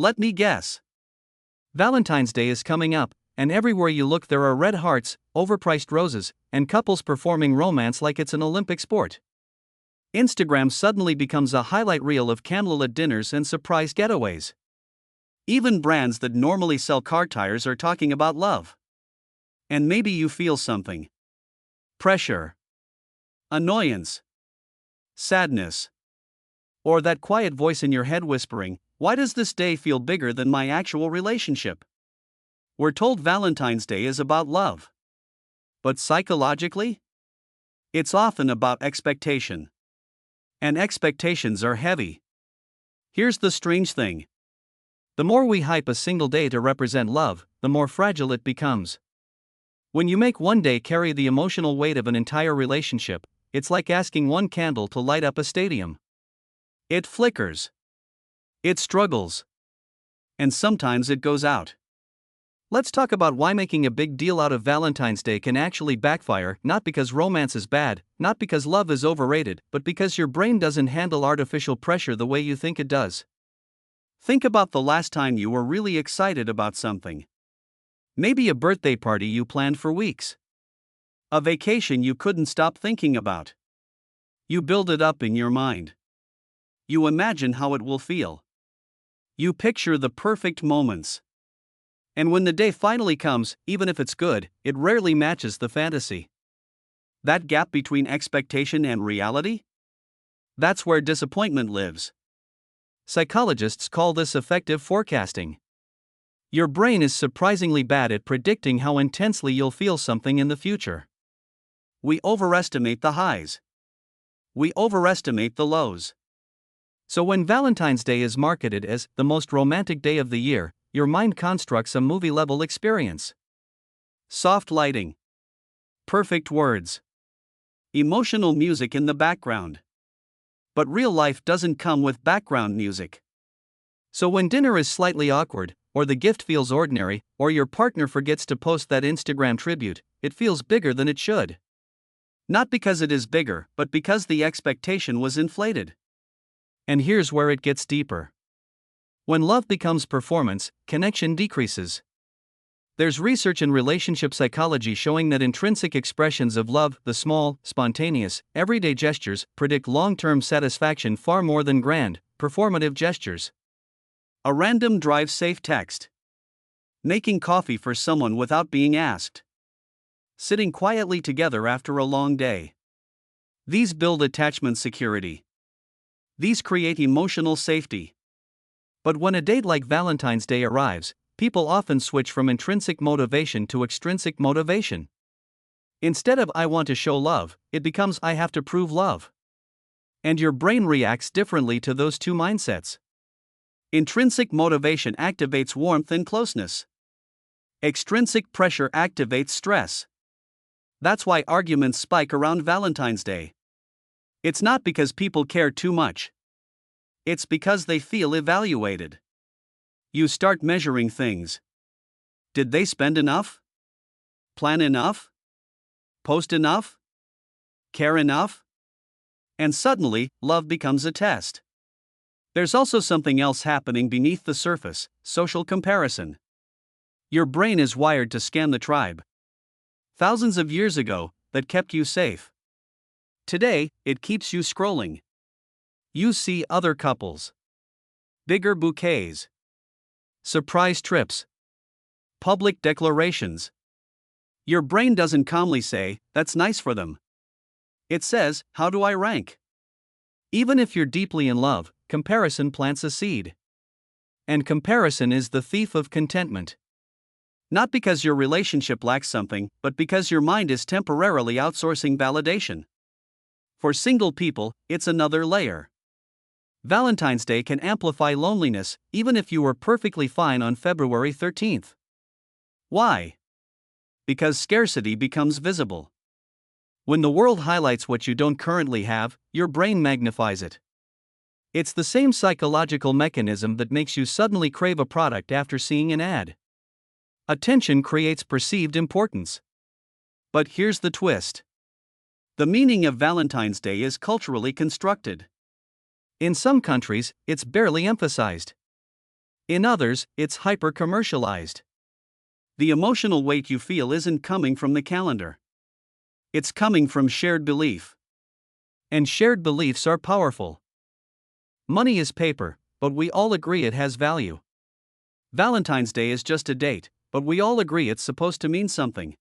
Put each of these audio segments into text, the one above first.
Let me guess. Valentine's Day is coming up, and everywhere you look there are red hearts, overpriced roses, and couples performing romance like it's an Olympic sport. Instagram suddenly becomes a highlight reel of candlelit dinners and surprise getaways. Even brands that normally sell car tires are talking about love. And maybe you feel something. Pressure. Annoyance. Sadness. Or that quiet voice in your head whispering, "Why does this day feel bigger than my actual relationship?" We're told Valentine's Day is about love. But psychologically, it's often about expectation. And expectations are heavy. Here's the strange thing. The more we hype a single day to represent love, the more fragile it becomes. When you make one day carry the emotional weight of an entire relationship, it's like asking one candle to light up a stadium. It flickers. It struggles. And sometimes it goes out. Let's talk about why making a big deal out of Valentine's Day can actually backfire, not because romance is bad, not because love is overrated, but because your brain doesn't handle artificial pressure the way you think it does. Think about the last time you were really excited about something. Maybe a birthday party you planned for weeks. A vacation you couldn't stop thinking about. You build it up in your mind. You imagine how it will feel. You picture the perfect moments. And when the day finally comes, even if it's good, it rarely matches the fantasy. That gap between expectation and reality? That's where disappointment lives. Psychologists call this affective forecasting. Your brain is surprisingly bad at predicting how intensely you'll feel something in the future. We overestimate the highs. We overestimate the lows. So when Valentine's Day is marketed as the most romantic day of the year, your mind constructs a movie-level experience. Soft lighting. Perfect words. Emotional music in the background. But real life doesn't come with background music. So when dinner is slightly awkward, or the gift feels ordinary, or your partner forgets to post that Instagram tribute, it feels bigger than it should. Not because it is bigger, but because the expectation was inflated. And here's where it gets deeper. When love becomes performance, connection decreases. There's research in relationship psychology showing that intrinsic expressions of love, the small, spontaneous, everyday gestures, predict long-term satisfaction far more than grand, performative gestures. A random drive-safe text. Making coffee for someone without being asked. Sitting quietly together after a long day. These build attachment security. These create emotional safety. But when a date like Valentine's Day arrives, people often switch from intrinsic motivation to extrinsic motivation. Instead of "I want to show love," it becomes "I have to prove love." And your brain reacts differently to those two mindsets. Intrinsic motivation activates warmth and closeness. Extrinsic pressure activates stress. That's why arguments spike around Valentine's Day. It's not because people care too much. It's because they feel evaluated. You start measuring things. Did they spend enough? Plan enough? Post enough? Care enough? And suddenly, love becomes a test. There's also something else happening beneath the surface: social comparison. Your brain is wired to scan the tribe. Thousands of years ago, that kept you safe. Today, it keeps you scrolling. You see other couples. Bigger bouquets. Surprise trips. Public declarations. Your brain doesn't calmly say, "That's nice for them." It says, "How do I rank?" Even if you're deeply in love, comparison plants a seed. And comparison is the thief of contentment. Not because your relationship lacks something, but because your mind is temporarily outsourcing validation. For single people, it's another layer. Valentine's Day can amplify loneliness, even if you were perfectly fine on February 13th. Why? Because scarcity becomes visible. When the world highlights what you don't currently have, your brain magnifies it. It's the same psychological mechanism that makes you suddenly crave a product after seeing an ad. Attention creates perceived importance. But here's the twist. The meaning of Valentine's Day is culturally constructed. In some countries, it's barely emphasized. In others, it's hyper-commercialized. The emotional weight you feel isn't coming from the calendar. It's coming from shared belief. And shared beliefs are powerful. Money is paper, but we all agree it has value. Valentine's Day is just a date, but we all agree it's supposed to mean something.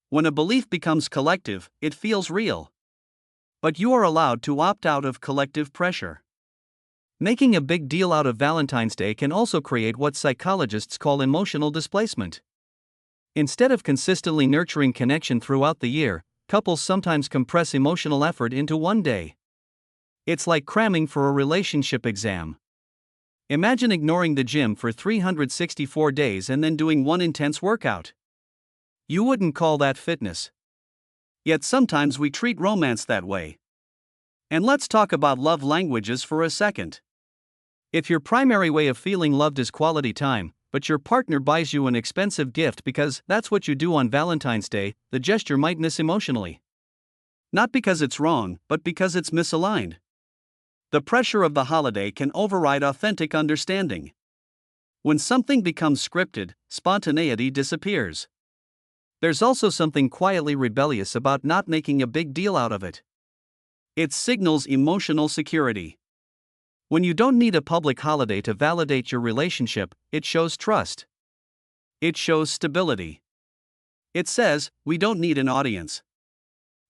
When a belief becomes collective, it feels real. But you are allowed to opt out of collective pressure. Making a big deal out of Valentine's Day can also create what psychologists call emotional displacement. Instead of consistently nurturing connection throughout the year, couples sometimes compress emotional effort into one day. It's like cramming for a relationship exam. Imagine ignoring the gym for 364 days and then doing one intense workout. You wouldn't call that fitness. Yet sometimes we treat romance that way. And let's talk about love languages for a second. If your primary way of feeling loved is quality time, but your partner buys you an expensive gift because that's what you do on Valentine's Day, the gesture might miss emotionally. Not because it's wrong, but because it's misaligned. The pressure of the holiday can override authentic understanding. When something becomes scripted, spontaneity disappears. There's also something quietly rebellious about not making a big deal out of it. It signals emotional security. When you don't need a public holiday to validate your relationship, it shows trust. It shows stability. It says, we don't need an audience.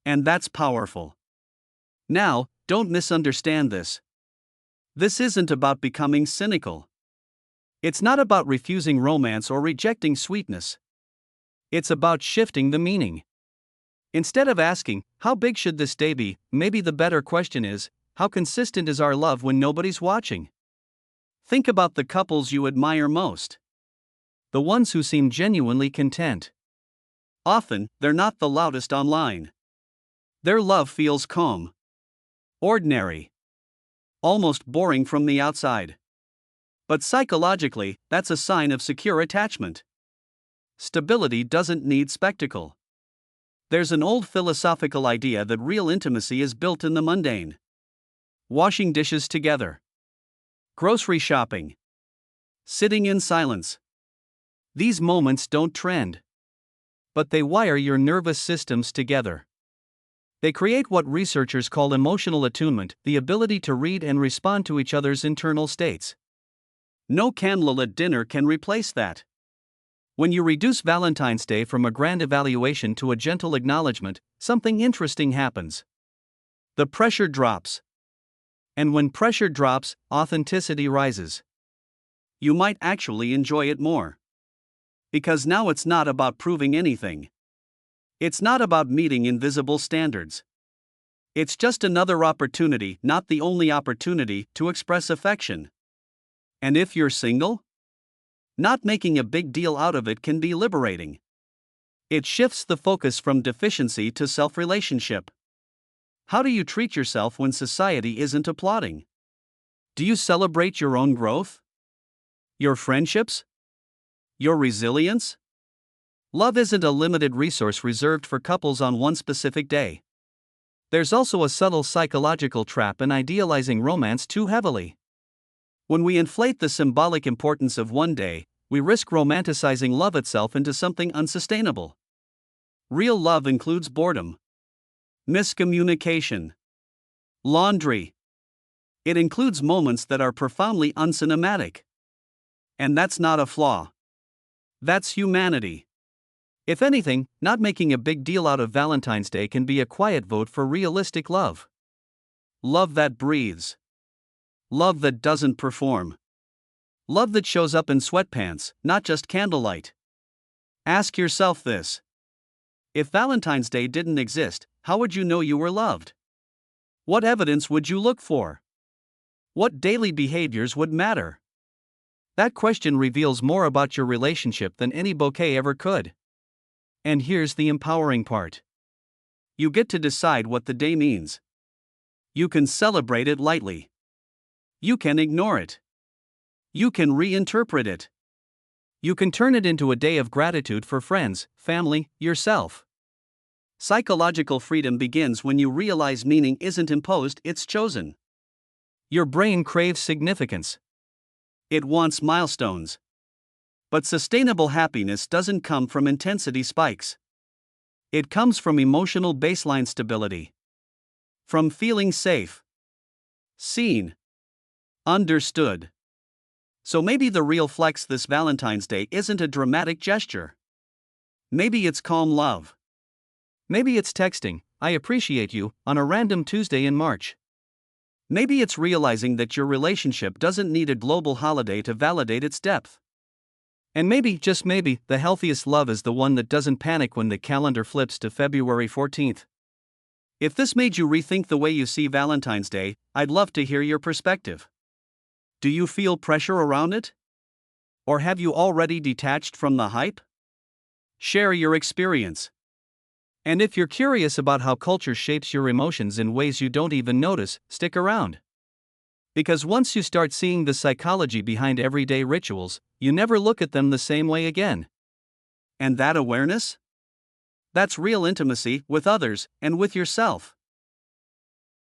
And that's powerful. Now, don't misunderstand this. This isn't about becoming cynical. It's not about refusing romance or rejecting sweetness. It's about shifting the meaning. Instead of asking, how big should this day be, maybe the better question is, how consistent is our love when nobody's watching? Think about the couples you admire most. The ones who seem genuinely content. Often, they're not the loudest online. Their love feels calm. Ordinary. Almost boring from the outside. But psychologically, that's a sign of secure attachment. Stability doesn't need spectacle. There's an old philosophical idea that real intimacy is built in the mundane. Washing dishes together. Grocery shopping. Sitting in silence. These moments don't trend. But they wire your nervous systems together. They create what researchers call emotional attunement, the ability to read and respond to each other's internal states. No candlelit dinner can replace that. When you reduce Valentine's Day from a grand evaluation to a gentle acknowledgement, something interesting happens. The pressure drops. And when pressure drops, authenticity rises. You might actually enjoy it more. Because now it's not about proving anything. It's not about meeting invisible standards. It's just another opportunity, not the only opportunity, to express affection. And if you're single? Not making a big deal out of it can be liberating. It shifts the focus from deficiency to self-relationship. How do you treat yourself when society isn't applauding? Do you celebrate your own growth? Your friendships? Your resilience? Love isn't a limited resource reserved for couples on one specific day. There's also a subtle psychological trap in idealizing romance too heavily. When we inflate the symbolic importance of one day, we risk romanticizing love itself into something unsustainable. Real love includes boredom, miscommunication, laundry. It includes moments that are profoundly uncinematic. And that's not a flaw. That's humanity. If anything, not making a big deal out of Valentine's Day can be a quiet vote for realistic love. Love that breathes. Love that doesn't perform. Love that shows up in sweatpants, not just candlelight. Ask yourself this. If Valentine's Day didn't exist, how would you know you were loved? What evidence would you look for? What daily behaviors would matter? That question reveals more about your relationship than any bouquet ever could. And here's the empowering part. You get to decide what the day means. You can celebrate it lightly. You can ignore it. You can reinterpret it. You can turn it into a day of gratitude for friends, family, yourself. Psychological freedom begins when you realize meaning isn't imposed, it's chosen. Your brain craves significance. It wants milestones. But sustainable happiness doesn't come from intensity spikes. It comes from emotional baseline stability. From feeling safe, seen, understood. So maybe the real flex this Valentine's Day isn't a dramatic gesture. Maybe it's calm love. Maybe it's texting, "I appreciate you," on a random Tuesday in March. Maybe it's realizing that your relationship doesn't need a global holiday to validate its depth. And maybe, just maybe, the healthiest love is the one that doesn't panic when the calendar flips to February 14th. If this made you rethink the way you see Valentine's Day, I'd love to hear your perspective. Do you feel pressure around it? Or have you already detached from the hype? Share your experience. And if you're curious about how culture shapes your emotions in ways you don't even notice, stick around. Because once you start seeing the psychology behind everyday rituals, you never look at them the same way again. And that awareness? That's real intimacy with others and with yourself.